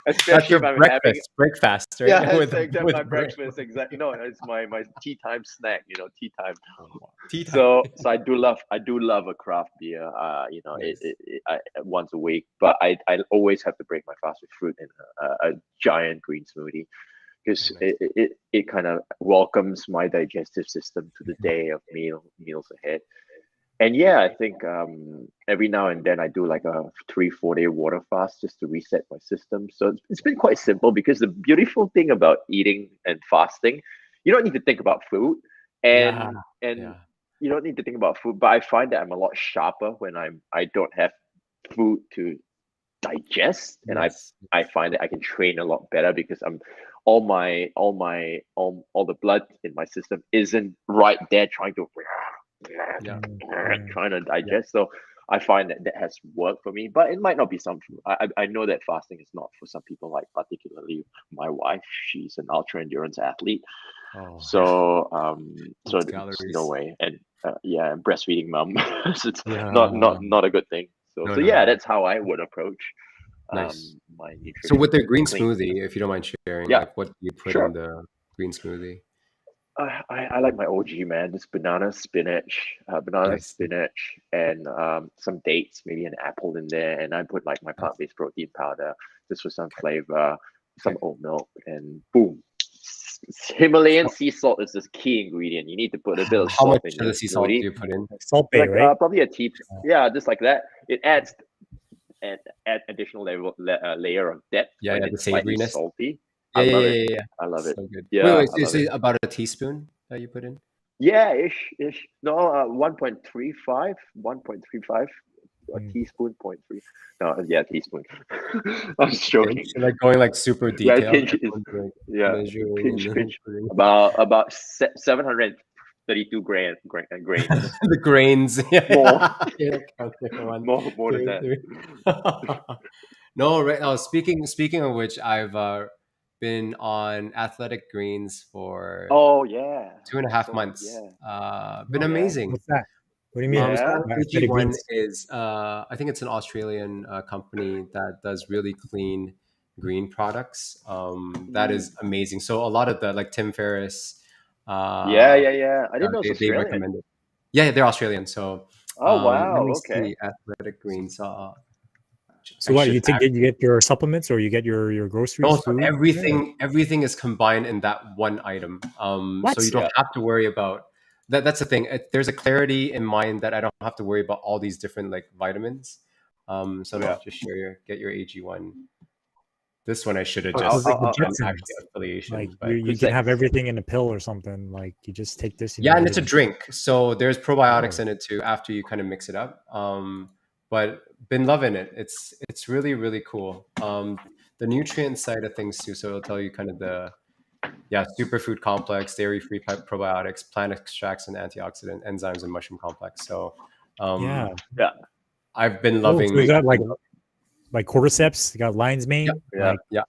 that's especially your if I'm having. breakfast, breakfast, right? Yeah, with it's exactly my bread. breakfast. Exactly. No, it's my tea time snack. Tea time. Oh, wow. Tea time. So I do love a craft beer. Nice. Once a week, but I always have to break my fast with fruit and a giant green smoothie, Oh, because nice. it kind of welcomes my digestive system to the day of meals ahead. And yeah, I think every now and then I do like a 3-4 day water fast just to reset my system. So it's been quite simple, because the beautiful thing about eating and fasting, you don't need to think about food, Yeah. and Yeah. you don't need to think about food. But I find that I'm a lot sharper when I don't have food to digest, and I Yes. I find that I can train a lot better, because I'm all the blood in my system isn't right there trying to Yeah. trying to Yeah. digest. So I find that that has worked for me, but it might not be some. I know that fasting is not for some people, like particularly my wife. She's an ultra endurance athlete, Oh, yeah. so Those it's no calories. way. And yeah, breastfeeding mom, so it's not Yeah. not not a good thing. So No, so no, yeah, no. that's how I would approach Nice. my So with nutrition. the green Clean. smoothie, if you don't mind sharing, Yeah, like what do you put in sure. the green smoothie? I like my OG, man. Just banana, Nice. spinach, and some dates, maybe an apple in there, and I put like my Nice. plant-based protein powder just for some Okay. flavor, some Okay. oat milk, and boom. Himalayan So, sea salt is the key ingredient. You need to put a bit of how salt much in of your the sea salt do smoothie, you put in? Like Salt Bay, like right? probably a tea. Uh, Yeah, just like that. It adds an add additional layer of depth Yeah, when yeah, the it's slightly savoriness. salty. I Yeah, yeah, love yeah, it. yeah, yeah. I love it. So good. Wait, Yeah, wait. I Is love it it. about a teaspoon that you put in? Yeah, ish. No, 1.35, 1.35, a mm. teaspoon, point three. No, yeah, teaspoon. I was Pinch, joking. like going like super Yeah, detailed. pinch is, Everyone's like yeah, measuring and pinch, then pinch. putting About 732 grains. the grains. Yeah, More, yeah. You're like, okay, one, more than two, that. three. No, right now, speaking of which, I've been on Athletic Greens for Oh yeah, two and a I half saw. months. Yeah, Been Oh, yeah, amazing. what's that? What do you mean? yeah. So Athletic AG1 greens. is, I think it's an Australian company that does really clean green products. That Mm. is amazing. So a lot of the like Tim Ferriss, Yeah, uh, yeah, yeah. I didn't know it's they Australian. recommend it. Yeah, yeah, they're Australian. So Oh let wow. me Okay. see, Athletic Greens. So I what, should you take, you get your supplements, or you get your groceries, no, so food from there? everything is combined in that one item. So you What? don't Yeah. have to worry about that. That's the thing. There's a clarity in mind that I don't have to worry about all these different like vitamins. So no, Yeah. just get your AG1. This one I should have Oh, I'll- just it's like the I'll- done Jetsons. actually affiliation, Like but you can have Sex. everything in a pill or something. Like you just take this. yeah, you and put it's it a in- drink, so there's probiotics Oh. in it too after you kind of mix it up. But been loving it. It's really really cool. The nutrient side of things too, so it'll tell you kind of the superfood complex, dairy-free probiotics, plant extracts, and antioxidant enzymes, and mushroom complex. So, Yeah. Yeah. I've been Oh, so loving. you got like cordyceps. You got lion's mane. Yeah. Like Yeah.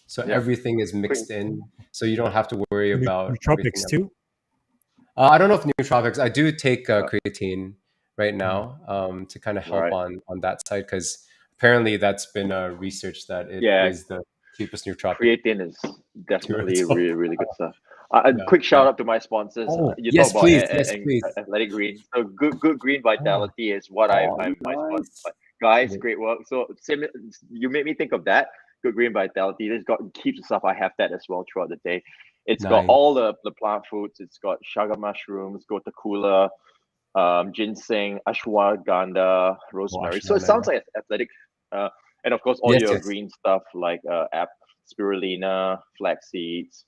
So Yeah. everything is mixed in, so you don't have to worry about nootropics everything. too. I don't know if nootropics. I do take creatine right now to kind of help Right. on that side, because apparently that's been researched that it is Yeah. the cheapest nootropic. Creatine is definitely So- really, really good stuff. A Yeah, quick shout yeah. out to my sponsors. Oh, You yes, talk about please, yes, please. Athletic Green. So good green vitality is what I'm my sponsor. nice. But guys, Yeah. great work. So you made me think of that. Good green vitality. It's got keeps the stuff. I have that as well throughout the day. It's got Nice. all the plant foods. It's got chaga mushrooms, gotakula, ginseng, ashwagandha, rosemary. So it ashwagandha, sounds like athletic. And of course, all Yes, your yes. green stuff like spirulina, flax seeds,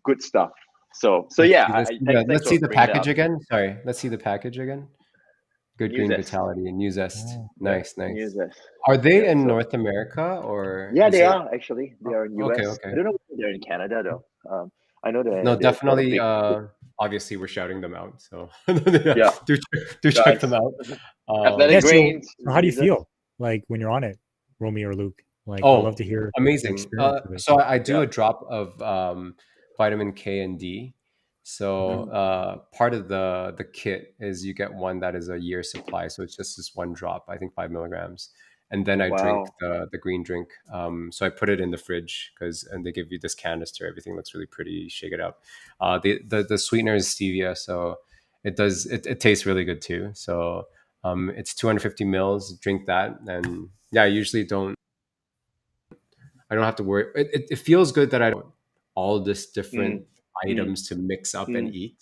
good stuff. So yeah, Let's see the- thanks let's for see the bringing that package up. again. Sorry, let's see the package again. Good New green Zest. vitality and new zest. Oh, Nice, New nice. Zest. Are they Yeah, in so- North America or? Yeah, is they it- are actually. They are in US. okay, okay. I don't know if they're in Canada though. I know they're No, they've got a definitely. big- Obviously, we're shouting them out. So Yeah. do check Guys. them out. Athletic Yeah, so- Greens. So how do you New Zest. feel like when you're on it, Romy or Luke? Like Oh, I'd love to hear your Amazing. experience with it. So I do Yeah. a drop of vitamin K and D. So Mm-hmm. part of the kit is you get one that is a year supply. So it's just this one drop, I think 5 milligrams. And then I drink the green drink. So I put it in the fridge and they give you this canister. Everything looks really pretty. You shake it up. The sweetener is stevia, so it tastes really good too. So it's 250 mils. Drink that, and yeah, I usually I don't have to worry. It feels good that I don't all this different items to mix up and eat.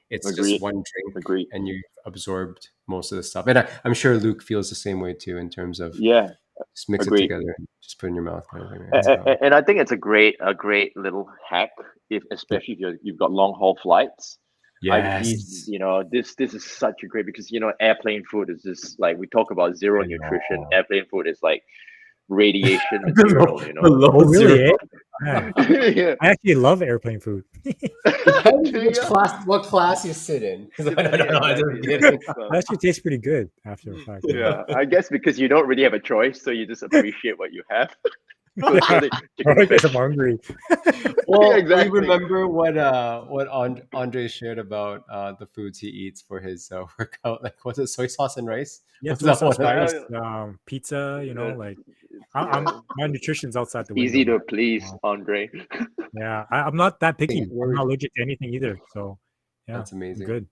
It's Agreed. just one drink, Agreed. and you've absorbed most of the stuff. And I'm sure Luke feels the same way too, in terms of Yeah. just mix Agreed. it together and just put it in your mouth. Kind of thing, right? So- And I think it's a great little hack, especially if you've got long haul flights. yes. This is such a great, because airplane food is just like, we talk about zero I nutrition. know. Airplane food is like radiation material. Below Oh, really? zero. Yeah. Yeah. I actually love airplane food. Depends which Yeah. what class you sit in. I don't know. I'm just Yeah, kidding. so- It actually tastes pretty good after the fact. yeah, I guess because you don't really have a choice, so you just appreciate what you have. So it's really chicken Because I'm fish. hungry. Well, Exactly. we remember what Andre shared about the foods he eats for his workout. Like, was it soy sauce and rice? Yeah, What's soy that sauce, one? rice, pizza. Like my nutrition's outside the window. Easy to please, Andre. Yeah, I'm not that picky. I'm Word. not allergic to anything either. So yeah, That's I'm amazing. good.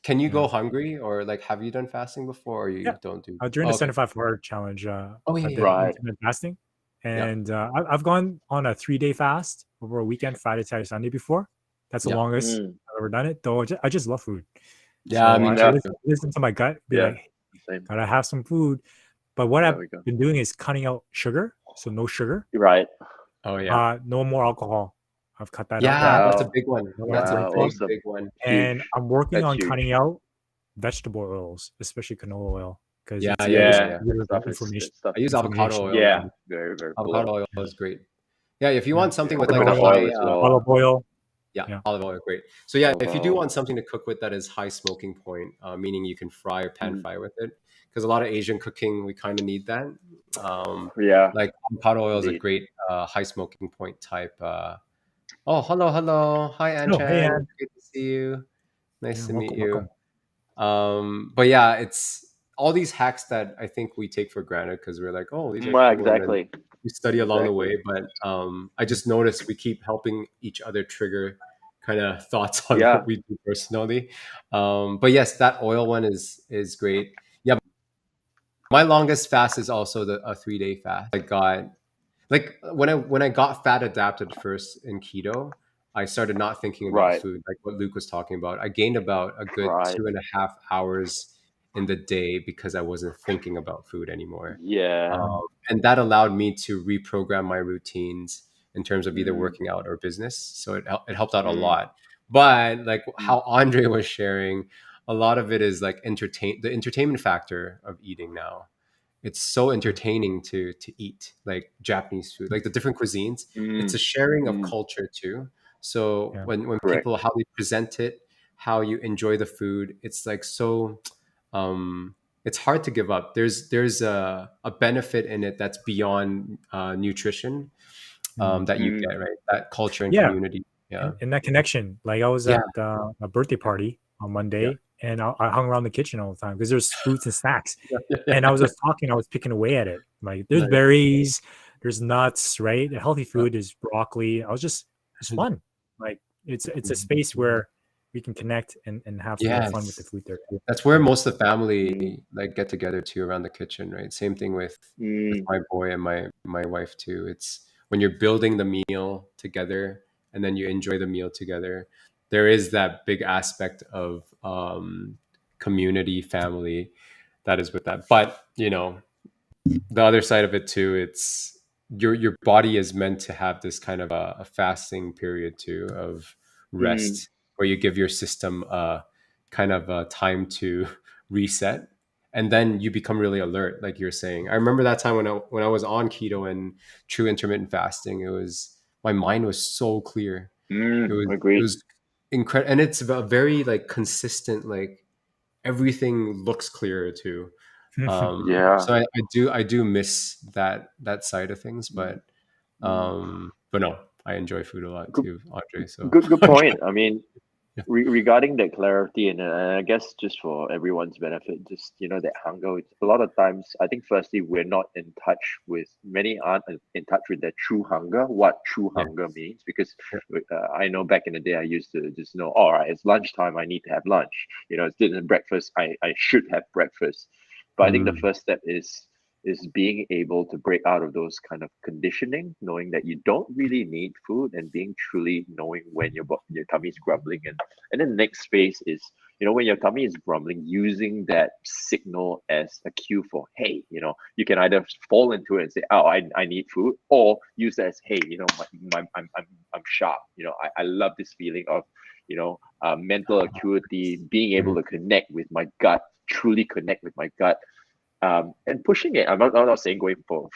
Can you go Yeah. hungry, or like have you done fasting before, or you Yeah. don't do? During the okay. 75-hour challenge, Oh, I've yeah, been yeah. Right. intermittent fasting, and I've gone on a 3-day fast over a weekend, Friday, Saturday, Sunday before. That's the Yeah. longest Mm, I've ever done it. Though I just love food. Yeah, I So mean, yeah. listen to my gut. Be Yeah. like, same. gotta have some food. But what There I've we go. been doing is cutting out sugar, so no sugar. Right. oh yeah, No more alcohol. I've cut that out. yeah, that's a Wow. big one. Wow, That's a big, awesome. big one. And Huge. I'm working That's on huge. cutting out vegetable oils, especially canola oil, because Yeah, yeah. Stuff Stuff is- stuff I use is- avocado oil. Yeah, very, very cool. Avocado oil is great. Yeah, if you Yeah. want something with A like bit a of oil high, as well. olive oil. yeah, Yeah. olive oil, great. So yeah, if you do Olive want something to cook with that is high smoking point, meaning you can fry or pan Mm. fry with it, because a lot of Asian cooking we kind of need that. Yeah. Like avocado oil is a Indeed. great high smoking point type. Oh, hello, hi Anchan, hey, Ann. good to see you. Nice Yeah, to meet welcome. But yeah, it's all these hacks that I think we take for granted because we're like, oh, these are Well, cool, and then exactly. we study along the way. Exactly. But I just noticed we keep helping each other trigger kind of thoughts on Yeah. what we do personally. But yes, that oil one is great. Yeah, my longest fast is also a 3-day fast. I got like when I got fat adapted first in keto, I started not thinking about Right. food, like what Luke was talking about. I gained about a good Right. 2.5 hours in the day because I wasn't thinking about food anymore. Yeah. And that allowed me to reprogram my routines in terms of either Mm. working out or business. So it helped out a Mm. lot. But like how Andre was sharing, a lot of it is like the entertainment factor of eating now. It's so entertaining to eat like Japanese food, like the different cuisines. It's Mm. a sharing of Mm. culture too. So Yeah. when Correct. people, how they present it, how you enjoy the food, it's like so it's hard to give up. There's a benefit in it that's beyond nutrition that you Mm. get, right? That culture and Yeah. community. Yeah. And that connection. Like I was Yeah. at a birthday party on Monday, and I hung around the kitchen all the time because there's fruits and snacks. And I was just talking, I was picking away at it. Like there's Nice. berries, there's nuts, right? The healthy food is broccoli. It's fun. Like it's a space where we can connect and have some more fun with the Yes. food there too. That's where most of the family like get together too, around the kitchen, right? Same thing with Mm. my boy and my wife too. It's when you're building the meal together and then you enjoy the meal together. There is that big aspect of community, family that is with that. But the other side of it too, it's your body is meant to have this kind of a fasting period too of Mm. rest, where you give your system a kind of a time to reset, and then you become really alert, like you're saying. I remember that time when I was on keto and true intermittent fasting. It was, my mind was so clear. It Mm. was Agreed. incredible, and it's a very like consistent, like everything looks clearer too. Yeah. So I do miss that side of things, but no, I enjoy food a lot Good, too, Andre. So good point. I mean, yeah. regarding that clarity, and I guess just for everyone's benefit, just that hunger. A lot of times, I think firstly we're not in touch with, many aren't in touch with their true hunger, what true Yeah. hunger means. Because I know back in the day, I used to just know, all right, it's lunchtime, I need to have lunch. It's dinner, breakfast, I should have breakfast. But I think the first step is being able to break out of those kind of conditioning, knowing that you don't really need food, and being truly knowing when your tummy is grumbling, and then the next phase is, when your tummy is grumbling, using that signal as a cue for, hey, you can either fall into it and say, oh, I need food, or use that as, hey, I'm sharp. I love this feeling of mental acuity, being able to connect with my gut, truly connect with my gut. And pushing it. I'm not saying going for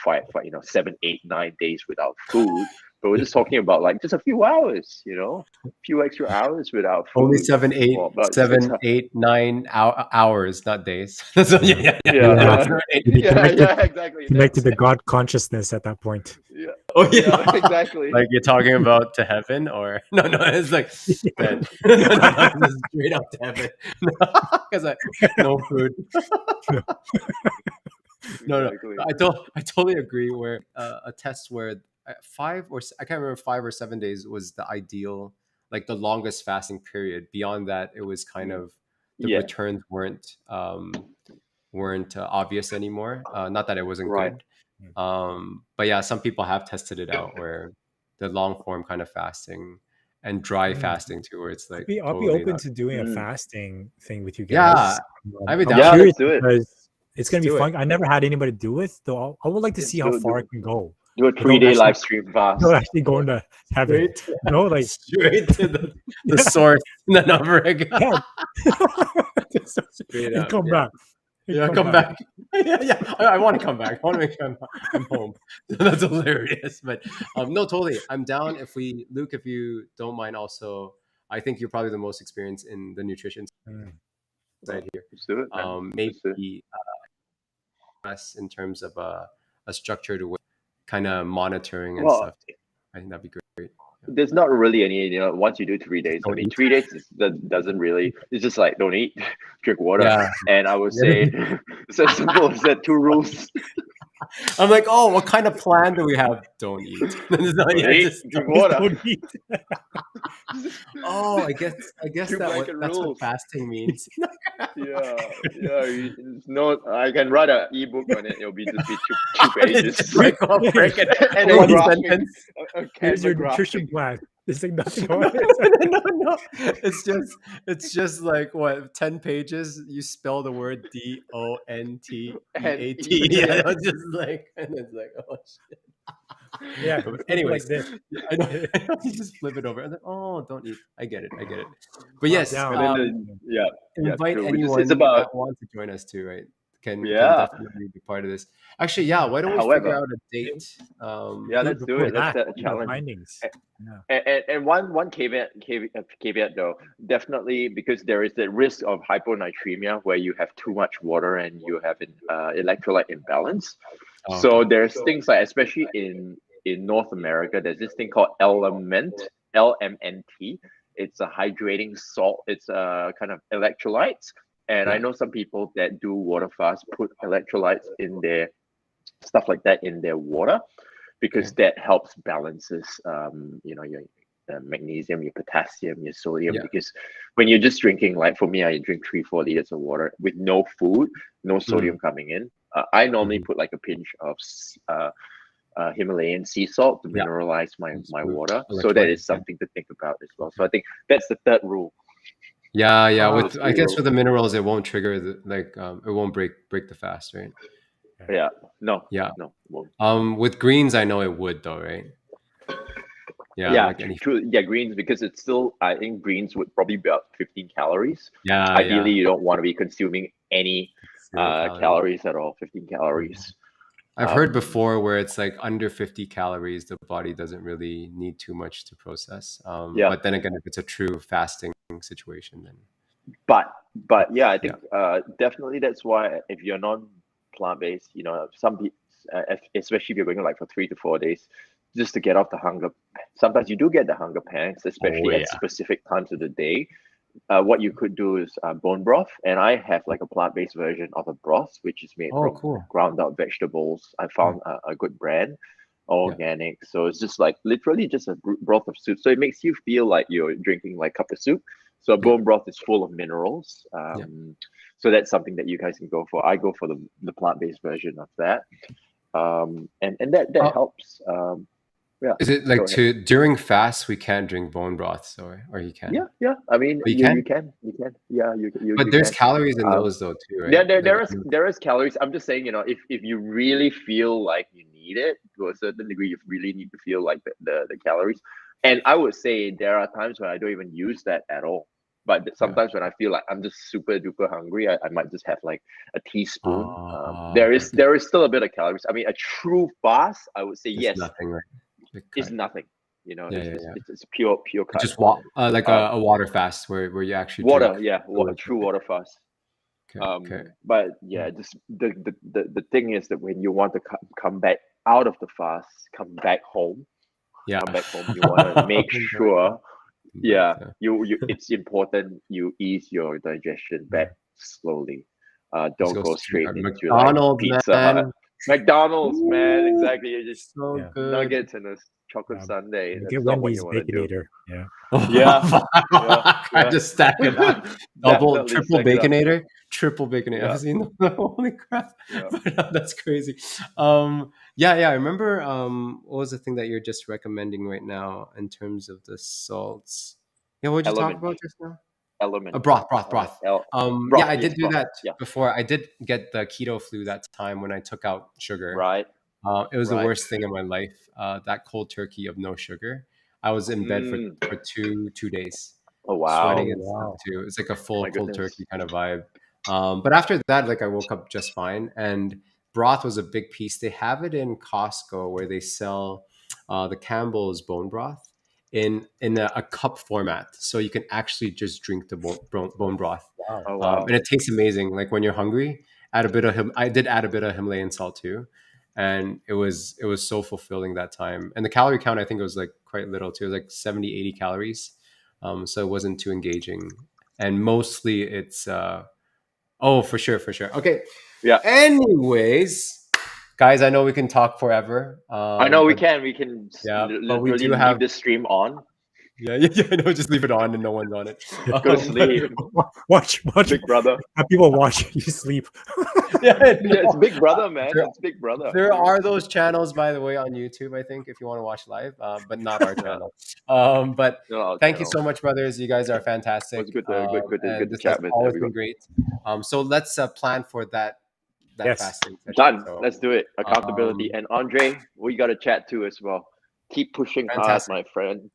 7, 8, 9 days without food, but we're just talking about like just a few hours, a few extra hours without food. Only 7, 8, Well, about 7, 8, 9 hours, not days. So, yeah. Exactly. Connect to the God consciousness at that point. Yeah. Oh yeah, Exactly. Like you're talking about to heaven, or no, it's like man, no, straight up to heaven, because no food. No, Exactly. I totally agree. Where a test where I can't remember, 5 or 7 days was the ideal, like the longest fasting period. Beyond that, it was kind of the Yeah. returns weren't obvious anymore. Not that it wasn't Right. good. But yeah, some people have tested it out where the long form kind of fasting and dry fasting too, where it's like I'll be totally open not. to doing a fasting thing with you Yeah, guys. I'd be I'm down. Yeah, curious let's do it. because it's gonna Let's be do fun. I never had anybody do it, though. I would like to see how do far it. it can go. Do a Don't 3-day actually- live stream fast. Not actually going to heaven. Like Straight to the source, and then over again. yeah. Straight And up, come yeah. back. Yeah, come back. Yeah. I want to come back. I want to make sure I'm home. That's hilarious. But no, totally. I'm down. Luke, if you don't mind, also, I think you're probably the most experienced in the nutrition side here. Let's do it, man. Let's do it. Maybe us in terms of a structured way, kind of monitoring and Well, stuff. I think that'd be great. There's not really any, once you do 3 days, I Don't mean, eat. 3 days that doesn't really, it's just like, don't eat, drink water. Yeah. And I would say, it's as simple as that, 2 rules. I'm like, oh, what kind of plan do we have? Don't eat. Eat, drink water. Don't eat. Oh, I guess Two blanket that's rules. what fasting means. No, I can write an ebook on it. It'll be just be two pages. Break it And then one graphic, sentence. a Here's Canva your graphic. nutrition plan. There's like nothing on it. No. It's just like what 10 pages. You spell the word DONTEAT. Yeah. And I was just like, and it's like, oh shit. Yeah. But Like anyways, this. I know. You just flip it over. I'm like, oh, don't eat. I get it. But Top yes, down. But then yeah, invite true. anyone It's about that wants to join us too, right? Can yeah. definitely be part of this. Actually, yeah. Why don't we figure However, out a date? yeah, Do it let's do before it. Let's that. set a The challenge. findings. Yeah. And one caveat though, definitely because there is the risk of hyponatremia where you have too much water and you have an electrolyte imbalance. Oh, So okay. there's things like, especially in North America, there's this thing called LMNT. It's a hydrating salt. It's a kind of electrolytes. And I Yeah. know some people that do water fast put electrolytes in their stuff like that in their water, because that helps balances your magnesium, your potassium, your sodium. Yeah. Because when you're just drinking, like for me, I drink 3-4 liters of water with no food, no sodium coming in. I normally put like a pinch of Himalayan sea salt to Yeah. mineralize my Smooth water. So electrolyte, that is yeah. something to think about as well. So I think that's the third rule. Yeah. Those I three guess rules. with the minerals, it won't trigger it won't break the fast, right? Yeah. No. Yeah. No. Won't. With greens, I know it would though, right? Yeah. Yeah, Like any. true. Yeah, greens, because it's still, I think greens would probably be about 15 calories. Yeah. Ideally, Yeah. you don't want to be consuming any 0 calories. calories at all. 15 calories. I've heard before where it's like under 50 calories, the body doesn't really need too much to process. Yeah. But then again, if it's a true fasting situation, then But yeah, I think definitely that's why if you're non plant-based, some people, especially if you're going like for 3 to 4 days, just to get off the hunger. Sometimes you do get the hunger pangs, especially at specific times of the day. What you could do is bone broth, and I have like a plant-based version of a broth, which is made from cool. ground up vegetables. I found a good brand, organic. So it's just like literally just a broth of soup. So it makes you feel like you're drinking like a cup of soup. So bone broth is full of minerals. So that's something that you guys can go for. I go for the plant-based version of that. And that helps. Yeah. Is it like during fast we can't drink bone broth, or you can? Yeah. I mean, you can. Yeah, you. But there's calories in those though too, right? Yeah, there is calories. I'm just saying, if you really feel like you need it to a certain degree, you really need to feel like the calories. And I would say there are times when I don't even use that at all. But sometimes when I feel like I'm just super duper hungry, I might just have like a teaspoon. There is still a bit of calories. I mean, a true fast, I would say it's yes. Nothing, right? It's nothing. Yeah. It's pure cut. Just like a water fast where you actually water, drink true water fast. Okay. But yeah, just the thing is that when you want to come back out of the fast, come back home, you want to make sure. You it's important you ease your digestion back slowly. Don't go straight into McDonald's, like Pizza Hut. McDonald's, man, exactly. You're just so good. Nuggets and a chocolate sundae. That's Get not what Wendy's you want to do. Baconator. Yeah. I just stack it up. Triple Baconator. Triple Baconator. Yeah. I've seen them. Holy crap. That's crazy. I remember what was the thing that you're just recommending right now in terms of the salts? Yeah, what did you talk about just now? Element. Broth. Broth, I did do that yeah. before. I did get the keto flu that time when I took out sugar. Right. It was the worst thing in my life. That cold turkey of no sugar. I was in bed for two days. Oh wow! Sweating and stuff too. It's like a full cold turkey kind of vibe. But after that, like I woke up just fine. And broth was a big piece. They have it in Costco where they sell the Campbell's bone broth in a cup format, so you can actually just drink the bone broth. Wow. Oh, wow. And it tastes amazing. Like when you're hungry, I did add a bit of Himalayan salt too, and it was so fulfilling that time. And the calorie count, I think it was like quite little too. It was like 70-80 calories, so it wasn't too engaging. And mostly it's for sure. Okay. Yeah. Anyways, guys, I know we can talk forever. I know we can. Yeah, but we do leave this stream on. Yeah, no, just leave it on and no one's on it. Go to sleep. Watch Big brother. have people watch you sleep. Yeah, Yeah, it's Big Brother, man. There- It's Big Brother. There are those channels, by the way, on YouTube, I think, if you want to watch live, but not our channel. But No, thank you no. so much, brothers. You guys are fantastic. It was good to And this chat has with always been everybody. great. So let's plan for that Yes. fasting session. Done. So, Let's do it. Accountability. And Andre, we got to chat too as well. Keep pushing Fantastic. hard, my friend.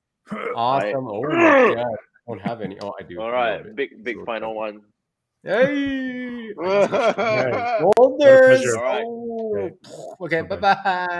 awesome. Oh my god. I don't have any. Oh, I do. All right. Loaded. Big So final clever. one. Hey! Nice. Shoulders. pleasure. All right. Oh. Great. Okay, Bye-bye. bye-bye.